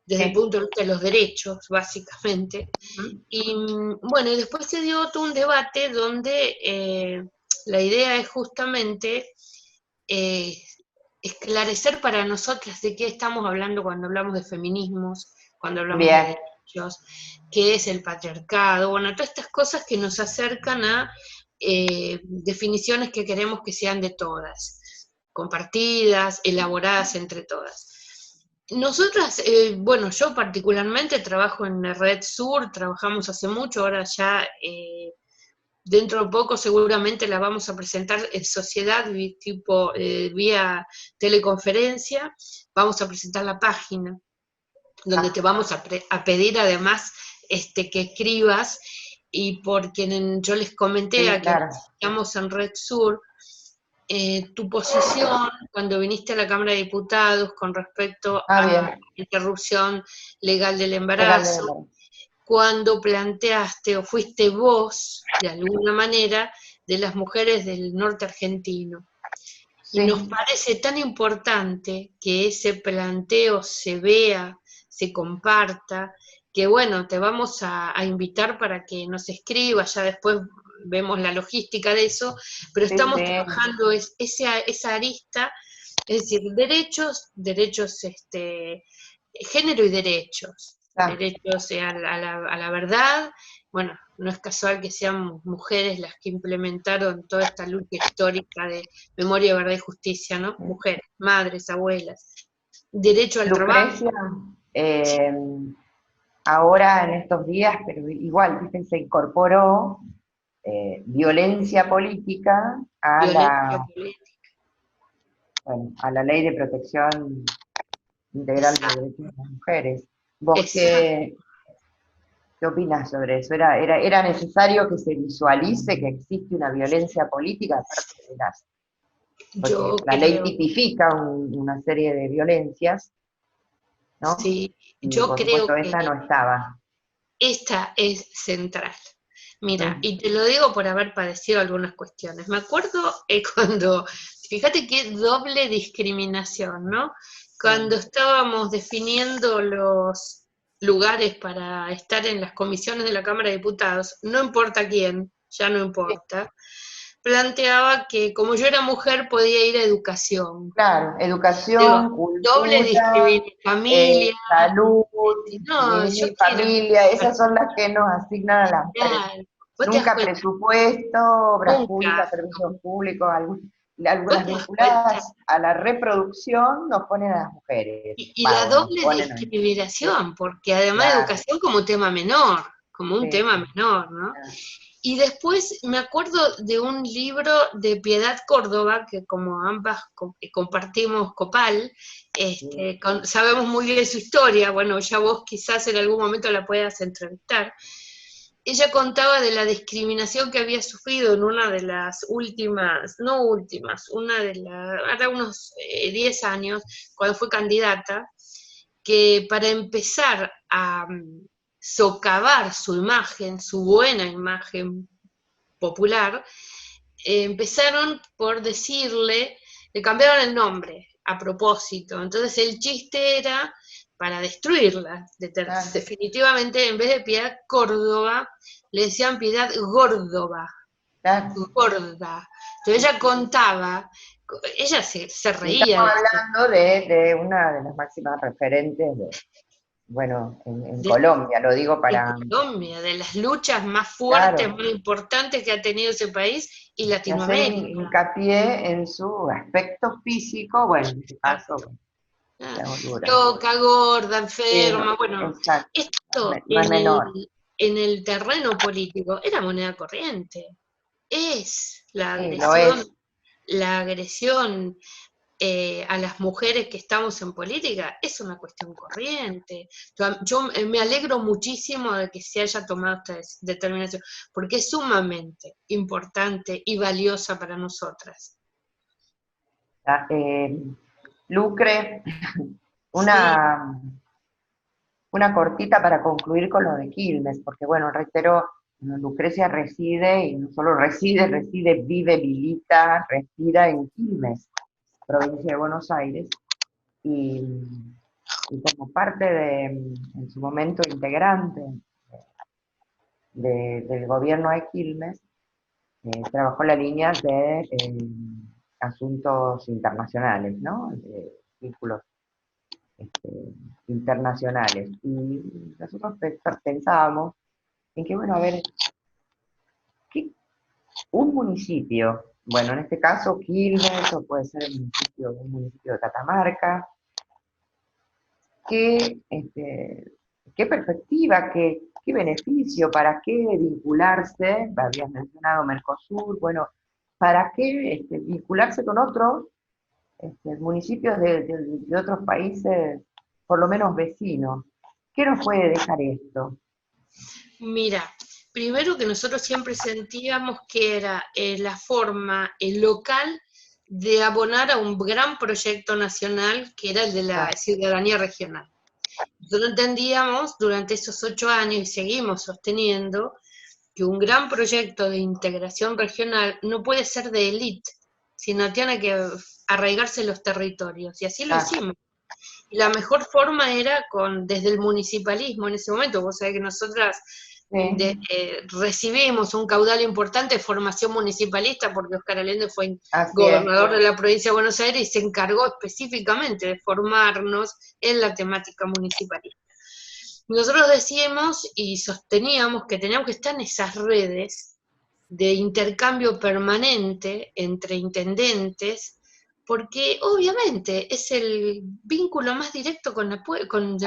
desde el punto de vista de los derechos, básicamente. Y bueno, y después se dio todo un debate donde la idea es justamente esclarecer para nosotras de qué estamos hablando cuando hablamos de feminismos, cuando hablamos Bien. de derechos, qué es el patriarcado, bueno, todas estas cosas que nos acercan a definiciones que queremos que sean de todas, compartidas, elaboradas entre todas. Nosotras, bueno, yo particularmente trabajo en la Red Sur, trabajamos hace mucho, ahora ya dentro de poco seguramente la vamos a presentar en sociedad, tipo vía teleconferencia, vamos a presentar la página, donde te vamos a pedir además que escribas, y porque yo les comenté Sí, a quienes claro. estamos en Red Sur, tu posición cuando viniste a la Cámara de Diputados con respecto a Bien. interrupción legal del Legal de embarazo, embarazo. cuando planteaste o fuiste voz, de alguna manera, de las mujeres del norte argentino. Y Sí. nos parece tan importante que ese planteo se vea, se comparta, que bueno, te vamos a invitar para que nos escribas, ya después vemos la logística de eso, pero Sí, estamos sí. trabajando esa arista, es decir, derechos, género y derechos, derechos a la verdad. Bueno, no es casual que sean mujeres las que implementaron toda esta lucha histórica de memoria, verdad y justicia, ¿no? Mujeres, madres, abuelas. Derecho al trabajo. Lucrecia, eh, ahora en estos días, pero igual, viste, se incorporó violencia política Violencia política. bueno, a la ley de protección integral de Exacto. derechos de las mujeres. ¿Vos Exacto. qué opinás sobre eso? ¿Era necesario que se visualice que existe una violencia política aparte de porque Yo la ley creo, tipifica una serie de violencias, ¿no? sí, Y yo por creo supuesto que esta no estaba. esta es central. Mira, Mm. y te lo digo por haber padecido algunas cuestiones. Me acuerdo cuando, fíjate qué doble discriminación, ¿no? Cuando estábamos definiendo los lugares para estar en las comisiones de la Cámara de Diputados, no importa quién, ya no Sí, importa, planteaba que como yo era mujer podía ir a educación. claro, Digo, educación, doble cultura, discriminación, familia, salud, no, yo niñez y quiero, familia, esas son las que nos asignan a las mujeres. claro, vos te das Nunca cuenta, presupuesto, obras públicas, nunca, servicios públicos, vos algunas te das cuenta, vinculadas a la reproducción nos ponen a las mujeres. y la Nos doble ponen ahí. discriminación, porque además de Claro, educación como tema menor, como un sí, tema sí, menor, ¿no? claro. Y después me acuerdo de un libro de Piedad Córdoba, que como ambas compartimos Copal, Sí. sabemos muy bien su historia, bueno, ya vos quizás en algún momento la puedas entrevistar. Ella contaba de la discriminación que había sufrido en una de las últimas, no últimas, una de las, hará unos 10 años, cuando fue candidata, que para empezar a socavar su imagen, su buena imagen popular, empezaron por decirle, le cambiaron el nombre a propósito. Entonces el chiste era para destruirla. Claro, Definitivamente, en vez de Piedad Córdoba, le decían Piedad Górdova, claro. gorda. Entonces ella contaba, ella se Y estamos reía de esto, hablando de una de las máximas referentes bueno, en de, Colombia, lo digo de para, Colombia, de las luchas más fuertes, claro, más importantes que ha tenido ese país y y hacer Latinoamérica. hincapié en su aspecto físico, bueno, en este caso, Exacto. bueno, Ah, la gordura. loca, gorda, Sí, enferma, bueno, exacto, esto no es menor. en el terreno político era moneda corriente. Es Sí, lo es. la agresión a las mujeres que estamos en política, es una cuestión corriente. Yo me alegro muchísimo de que se haya tomado esta determinación, porque es sumamente importante y valiosa para nosotras. Eh, Lucre, Sí, una, una cortita para concluir con lo de Quilmes, porque bueno, reitero, bueno, Lucrecia reside, y no solo reside, vive, milita, respira en Quilmes, provincia de Buenos Aires, y y como parte de, en su momento, integrante del gobierno de Quilmes, trabajó la línea de asuntos internacionales, ¿no? De vínculos este, internacionales. Y nosotros pensábamos en que, bueno, a ver, ¿qué, un municipio, bueno, en este caso Quilmes, o puede ser un municipio de Catamarca, qué perspectiva, qué beneficio, para qué vincularse, habías mencionado Mercosur, bueno, para qué vincularse con otros municipios de otros países, por lo menos vecinos. ¿Qué nos puede dejar esto? Mira, primero que nosotros siempre sentíamos que era la forma local de abonar a un gran proyecto nacional que era el de la ciudadanía regional. Nosotros entendíamos durante esos 8 años, y seguimos sosteniendo, que un gran proyecto de integración regional no puede ser de élite, sino tiene que arraigarse en los territorios, y así lo hicimos. Y la mejor forma era desde el municipalismo en ese momento. Vos sabés que nosotras recibimos un caudal importante de formación municipalista porque Oscar Allende fue gobernador de la provincia de Buenos Aires y se encargó específicamente de formarnos en la temática municipalista. Nosotros decíamos y sosteníamos que teníamos que estar en esas redes de intercambio permanente entre intendentes, porque obviamente es el vínculo más directo con el pueblo, con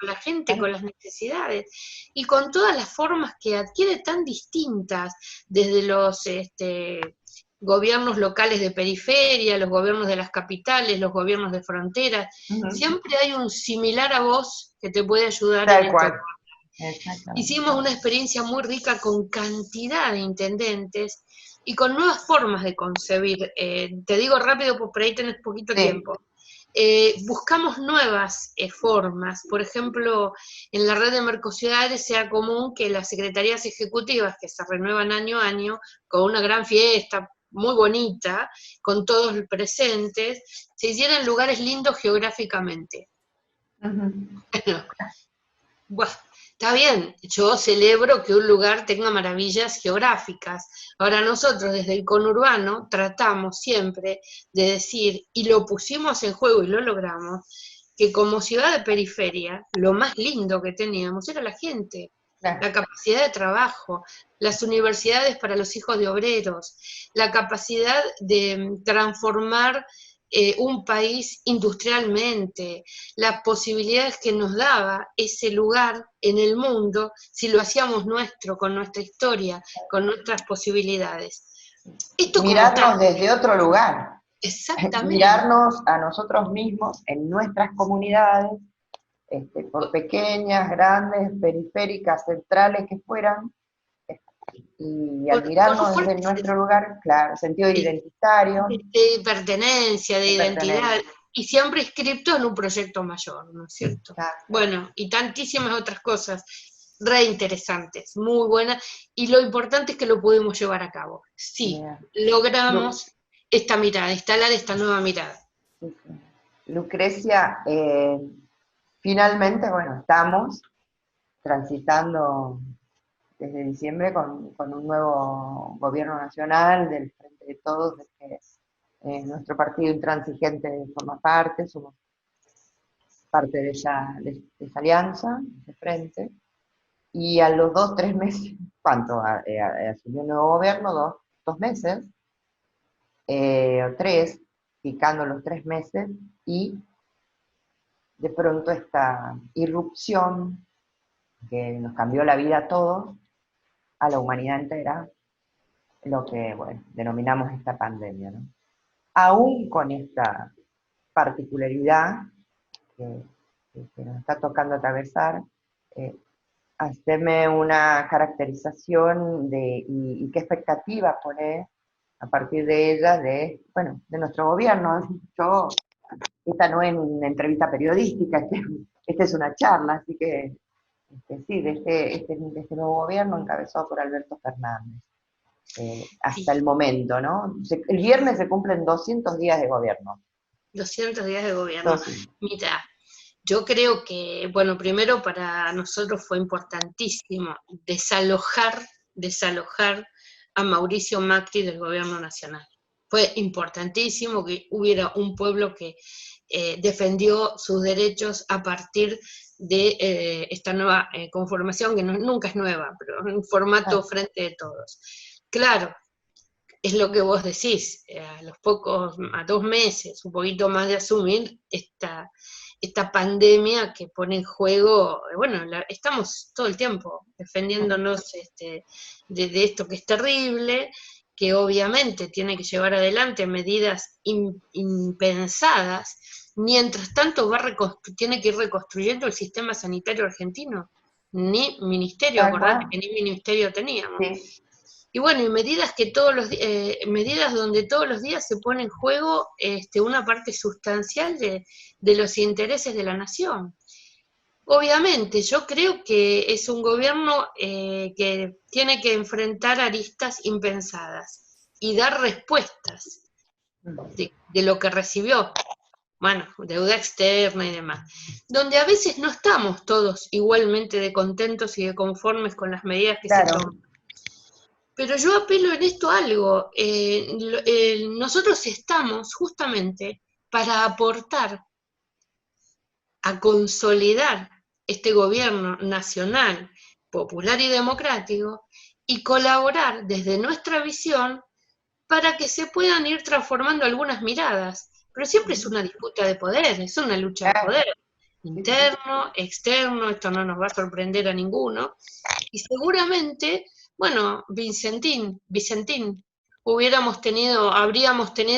la gente, con las necesidades, y con todas las formas que adquiere tan distintas, desde los gobiernos locales de periferia, los gobiernos de las capitales, los gobiernos de fronteras, siempre hay un similar a vos que te puede ayudar en esto. Hicimos una experiencia muy rica con cantidad de intendentes y con nuevas formas de concebir. Te digo rápido, porque por ahí tenés poquito tiempo. Buscamos nuevas formas. Por ejemplo, en la red de Mercociudades sea común que las secretarías ejecutivas, que se renuevan año a año, con una gran fiesta muy bonita, con todos los presentes, se hicieran en lugares lindos geográficamente. Bueno, está bien, yo celebro que un lugar tenga maravillas geográficas. Ahora nosotros desde el conurbano tratamos siempre de decir, y lo pusimos en juego y lo logramos, que como ciudad de periferia, lo más lindo que teníamos era la gente, la capacidad de trabajo, las universidades para los hijos de obreros, la capacidad de transformar un país industrialmente, las posibilidades que nos daba ese lugar en el mundo si lo hacíamos nuestro, con nuestra historia, con nuestras posibilidades. Esto mirarnos desde otro lugar. Exactamente. Mirarnos a nosotros mismos en nuestras comunidades, por pequeñas, grandes, periféricas, centrales que fueran, y al mirarnos desde nuestro lugar, claro, sentido identitario. De pertenencia, de identidad, y siempre inscripto en un proyecto mayor, ¿no es cierto? Claro. Bueno, y tantísimas otras cosas re interesantes, muy buenas, y lo importante es que lo pudimos llevar a cabo. Sí, logramos esta mirada, instalar esta nueva mirada. Lucrecia, finalmente, bueno, estamos transitando desde diciembre con un nuevo gobierno nacional del Frente de Todos, del que nuestro partido intransigente forma parte, somos parte de esa alianza, de frente, y a los 2, 3 meses, ¿cuánto? Asumió un nuevo gobierno, 2 meses, o 3, picando los 3 meses, y de pronto esta irrupción que nos cambió la vida a todos, a la humanidad entera, lo que, bueno, denominamos esta pandemia, ¿no? Aún con esta particularidad que nos está tocando atravesar, haceme una caracterización y qué expectativa pone a partir de ella bueno, de nuestro gobierno. Esta no es una entrevista periodística, esta es una charla, así que sí, de este nuevo gobierno encabezado por Alberto Fernández. Hasta el momento, ¿no? El viernes se cumplen 200 días de gobierno. 200 días de gobierno. Mira, Yo creo que, bueno, primero para nosotros fue importantísimo desalojar a Mauricio Macri del gobierno nacional. Fue importantísimo que hubiera un pueblo que defendió sus derechos a partir de esta nueva conformación, que nunca es nueva, pero en un formato frente de todos. Claro, es lo que vos decís, a 2 meses, un poquito más de asumir esta pandemia que pone en juego, bueno, estamos todo el tiempo defendiéndonos de esto que es terrible, que obviamente tiene que llevar adelante medidas impensadas, mientras tanto tiene que ir reconstruyendo el sistema sanitario argentino. Ni ministerio, acordate que ni ministerio teníamos. Sí. Y bueno, y medidas donde todos los días se pone en juego una parte sustancial de los intereses de la nación. Obviamente, yo creo que es un gobierno que tiene que enfrentar aristas impensadas y dar respuestas de lo que recibió. Bueno, deuda externa y demás, donde a veces no estamos todos igualmente de contentos y de conformes con las medidas que se toman. Pero yo apelo en esto a algo, nosotros estamos justamente para aportar a consolidar este gobierno nacional, popular y democrático, y colaborar desde nuestra visión para que se puedan ir transformando algunas miradas. Pero siempre es una disputa de poder, es una lucha de poder, interno, externo, esto no nos va a sorprender a ninguno, y seguramente, bueno, Vicentín, habríamos tenido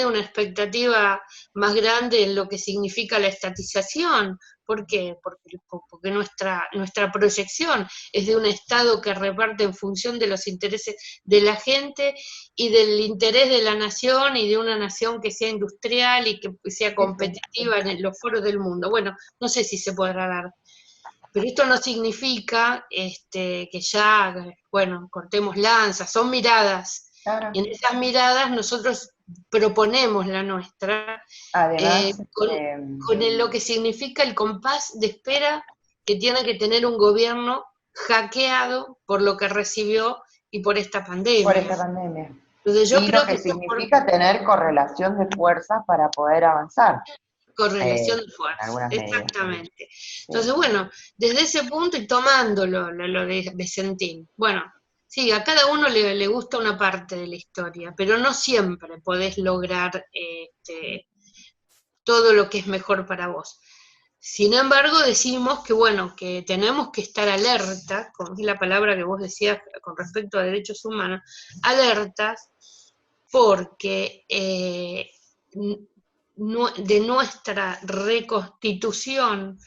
una expectativa más grande en lo que significa la estatización. ¿Por qué? Porque nuestra proyección es de un Estado que reparte en función de los intereses de la gente y del interés de la nación y de una nación que sea industrial y que sea competitiva en los foros del mundo. Bueno, no sé si se podrá dar. Pero esto no significa que ya, bueno, cortemos lanzas, son miradas. Claro. Y en esas miradas nosotros proponemos la nuestra, además, con lo que significa el compás de espera que tiene que tener un gobierno hackeado por lo que recibió y por esta pandemia. Por esta pandemia. Entonces yo y creo lo que significa tener correlación de fuerzas para poder avanzar. Correlación de fuerzas, exactamente. Medidas. Entonces, bueno, desde ese punto y tomándolo lo de Vicentín, bueno, sí, a cada uno le gusta una parte de la historia, pero no siempre podés lograr todo lo que es mejor para vos. Sin embargo, decimos que, bueno, que tenemos que estar alerta, como es la palabra que vos decías con respecto a derechos humanos, alertas, porque de nuestra reconstitución,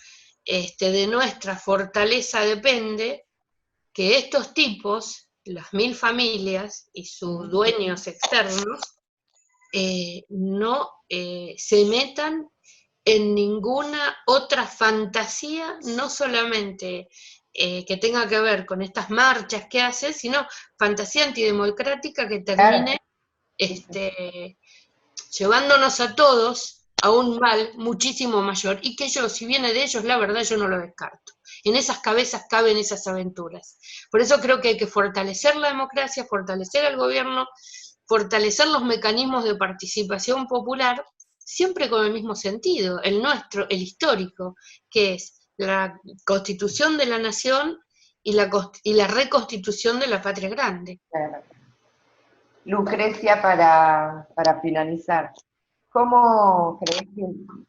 de nuestra fortaleza depende que estos tipos, las 1000 familias y sus dueños externos, no se metan en ninguna otra fantasía, no solamente que tenga que ver con estas marchas que hace, sino fantasía antidemocrática que termine llevándonos a todos a un mal muchísimo mayor, y que si viene de ellos, la verdad yo no lo descarto. En esas cabezas caben esas aventuras. Por eso creo que hay que fortalecer la democracia, fortalecer al gobierno, fortalecer los mecanismos de participación popular, siempre con el mismo sentido, el nuestro, el histórico, que es la constitución de la nación y la reconstitución de la patria grande. Lucrecia, para finalizar, ¿cómo crees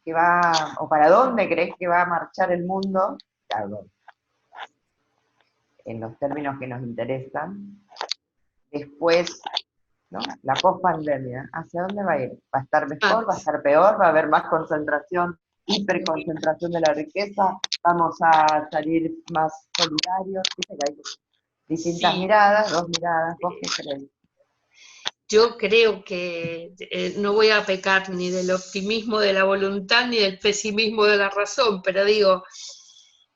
que va, o para dónde crees que va a marchar el mundo, claro, en los términos que nos interesan, después, ¿no? La post-pandemia? ¿Hacia dónde va a ir? ¿Va a estar mejor? ¿Va a estar peor? ¿Va a haber más concentración, hiperconcentración de la riqueza? ¿Vamos a salir más solidarios? Hay distintas miradas, dos miradas. ¿Vos qué crees? Yo creo que no voy a pecar ni del optimismo de la voluntad ni del pesimismo de la razón, pero digo,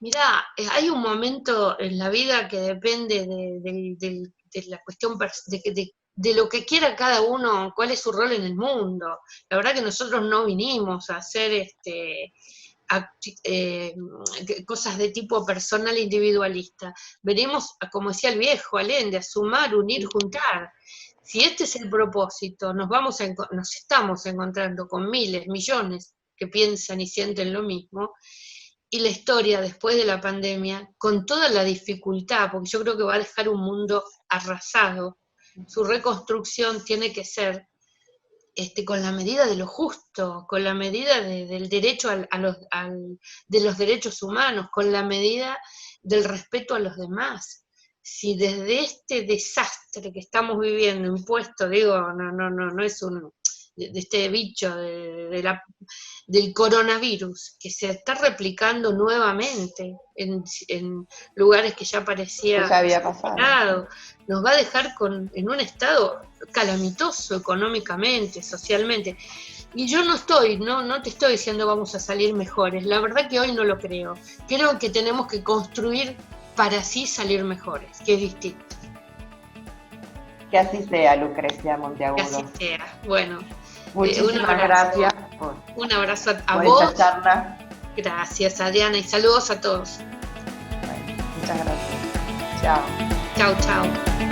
mirá, hay un momento en la vida que depende de la cuestión de lo que quiera cada uno, cuál es su rol en el mundo. La verdad que nosotros no vinimos a hacer cosas de tipo personal individualista. Venimos, como decía el viejo Allende, a sumar, unir, juntar. Si este es el propósito, nos estamos encontrando con miles, millones que piensan y sienten lo mismo, y la historia después de la pandemia, con toda la dificultad, porque yo creo que va a dejar un mundo arrasado, su reconstrucción tiene que ser con la medida de lo justo, con la medida del derecho de los derechos humanos, con la medida del respeto a los demás. Si desde este desastre que estamos viviendo, impuesto, digo, no es de este bicho, del coronavirus, que se está replicando nuevamente en lugares que ya parecía que ya había pasado, nos va a dejar en un estado calamitoso económicamente, socialmente. Y yo no te estoy diciendo vamos a salir mejores, la verdad que hoy no lo creo. Creo que tenemos que construir para así salir mejores, que es distinto. Que así sea, Lucrecia Monteagudo. Que así sea. Bueno, muchísimas gracias un abrazo a por vos. esta charla. Gracias, Adriana, y saludos a todos. Bueno, muchas gracias. Chao. Chao, chao.